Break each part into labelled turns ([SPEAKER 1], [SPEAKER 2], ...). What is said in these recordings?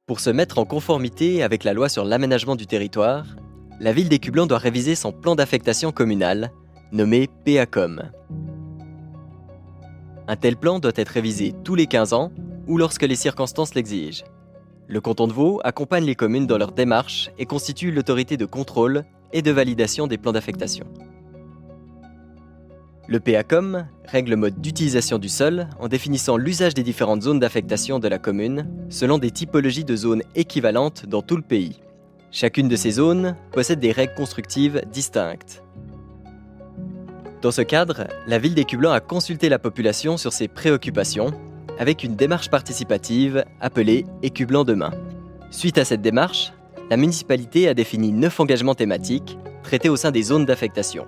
[SPEAKER 1] Pour se mettre en conformité avec la loi sur l'aménagement du territoire, la ville d'Écublens doit réviser son plan d'affectation communal, nommé PACOM. Un tel plan doit être révisé tous les 15 ans ou lorsque les circonstances l'exigent. Le canton de Vaud accompagne les communes dans leur démarche et constitue l'autorité de contrôle et de validation des plans d'affectation. Le PACOM règle le mode d'utilisation du sol en définissant l'usage des différentes zones d'affectation de la commune selon des typologies de zones équivalentes dans tout le pays. Chacune de ces zones possède des règles constructives distinctes. Dans ce cadre, la ville d'Écublens a consulté la population sur ses préoccupations avec une démarche participative appelée Écublens demain. Suite à cette démarche, la municipalité a défini 9 engagements thématiques traités au sein des zones d'affectation.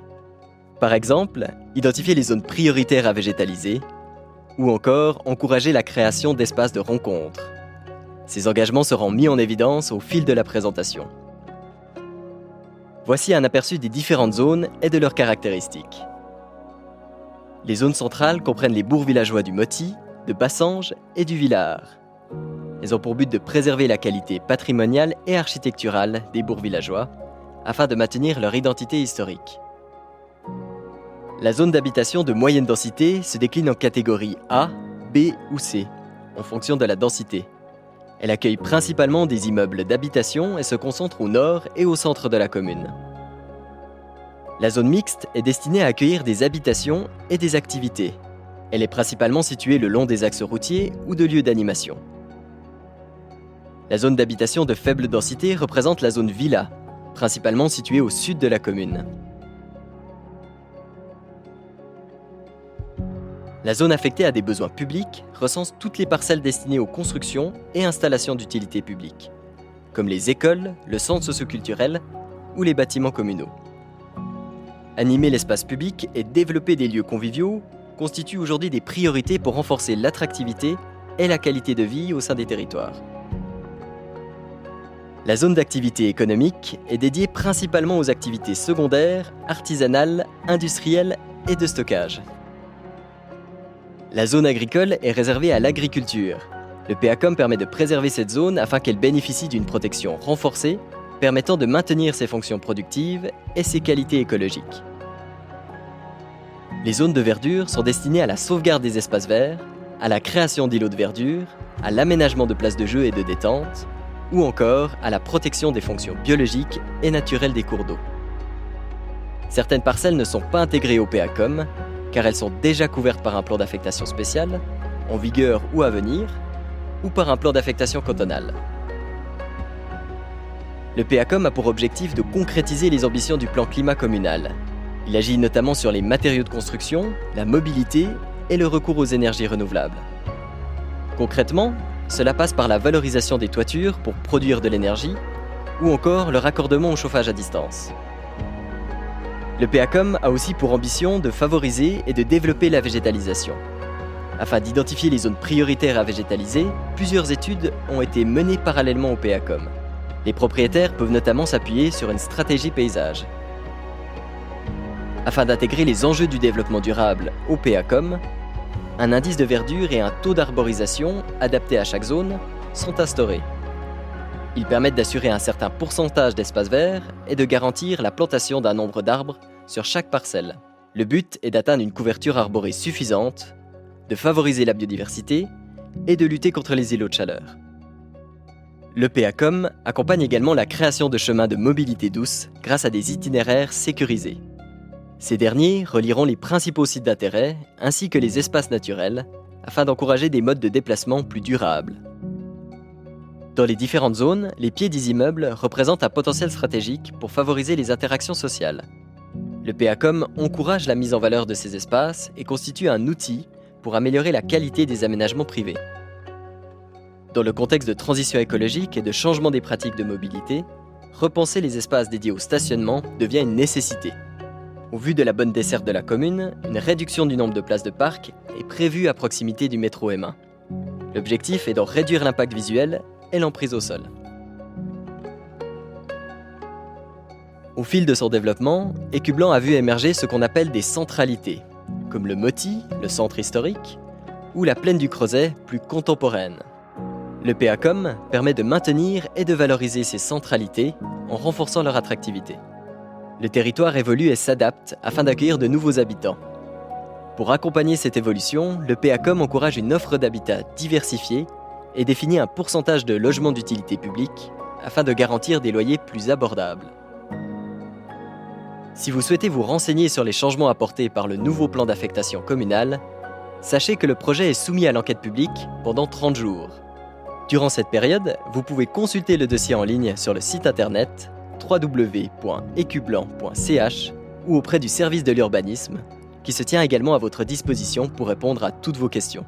[SPEAKER 1] Par exemple, identifier les zones prioritaires à végétaliser ou encore encourager la création d'espaces de rencontre. Ces engagements seront mis en évidence au fil de la présentation. Voici un aperçu des différentes zones et de leurs caractéristiques. Les zones centrales comprennent les bourgs villageois du Moty, de Bassange et du Villard. Elles ont pour but de préserver la qualité patrimoniale et architecturale des bourgs villageois afin de maintenir leur identité historique. La zone d'habitation de moyenne densité se décline en catégories A, B ou C, en fonction de la densité. Elle accueille principalement des immeubles d'habitation et se concentre au nord et au centre de la commune. La zone mixte est destinée à accueillir des habitations et des activités. Elle est principalement située le long des axes routiers ou de lieux d'animation. La zone d'habitation de faible densité représente la zone villa, principalement située au sud de la commune. La zone affectée à des besoins publics recense toutes les parcelles destinées aux constructions et installations d'utilité publique, comme les écoles, le centre socioculturel ou les bâtiments communaux. Animer l'espace public et développer des lieux conviviaux constituent aujourd'hui des priorités pour renforcer l'attractivité et la qualité de vie au sein des territoires. La zone d'activité économique est dédiée principalement aux activités secondaires, artisanales, industrielles et de stockage. La zone agricole est réservée à l'agriculture. Le PACOM permet de préserver cette zone afin qu'elle bénéficie d'une protection renforcée, permettant de maintenir ses fonctions productives et ses qualités écologiques. Les zones de verdure sont destinées à la sauvegarde des espaces verts, à la création d'îlots de verdure, à l'aménagement de places de jeux et de détente, ou encore à la protection des fonctions biologiques et naturelles des cours d'eau. Certaines parcelles ne sont pas intégrées au PACOM, car elles sont déjà couvertes par un plan d'affectation spécial, en vigueur ou à venir, ou par un plan d'affectation cantonal. Le PACOM a pour objectif de concrétiser les ambitions du plan climat communal. Il agit notamment sur les matériaux de construction, la mobilité et le recours aux énergies renouvelables. Concrètement, cela passe par la valorisation des toitures pour produire de l'énergie, ou encore le raccordement au chauffage à distance. Le PACOM a aussi pour ambition de favoriser et de développer la végétalisation. Afin d'identifier les zones prioritaires à végétaliser, plusieurs études ont été menées parallèlement au PACOM. Les propriétaires peuvent notamment s'appuyer sur une stratégie paysage. Afin d'intégrer les enjeux du développement durable au PACOM, un indice de verdure et un taux d'arborisation adaptés à chaque zone sont instaurés. Ils permettent d'assurer un certain pourcentage d'espaces verts et de garantir la plantation d'un nombre d'arbres sur chaque parcelle. Le but est d'atteindre une couverture arborée suffisante, de favoriser la biodiversité et de lutter contre les îlots de chaleur. Le PACOM accompagne également la création de chemins de mobilité douce grâce à des itinéraires sécurisés. Ces derniers relieront les principaux sites d'intérêt ainsi que les espaces naturels afin d'encourager des modes de déplacement plus durables. Dans les différentes zones, les pieds des immeubles représentent un potentiel stratégique pour favoriser les interactions sociales. Le PACOM encourage la mise en valeur de ces espaces et constitue un outil pour améliorer la qualité des aménagements privés. Dans le contexte de transition écologique et de changement des pratiques de mobilité, repenser les espaces dédiés au stationnement devient une nécessité. Au vu de la bonne desserte de la commune, une réduction du nombre de places de parc est prévue à proximité du métro M1. L'objectif est d'en réduire l'impact visuel et l'emprise au sol. Au fil de son développement, Écublens a vu émerger ce qu'on appelle des centralités, comme le Moty, le centre historique, ou la plaine du Crozet, plus contemporaine. Le PACOM permet de maintenir et de valoriser ces centralités en renforçant leur attractivité. Le territoire évolue et s'adapte afin d'accueillir de nouveaux habitants. Pour accompagner cette évolution, le PACOM encourage une offre d'habitat diversifiée et définit un pourcentage de logements d'utilité publique afin de garantir des loyers plus abordables. Si vous souhaitez vous renseigner sur les changements apportés par le nouveau plan d'affectation communale, sachez que le projet est soumis à l'enquête publique pendant 30 jours. Durant cette période, vous pouvez consulter le dossier en ligne sur le site internet www.ecublanc.ch ou auprès du service de l'urbanisme, qui se tient également à votre disposition pour répondre à toutes vos questions.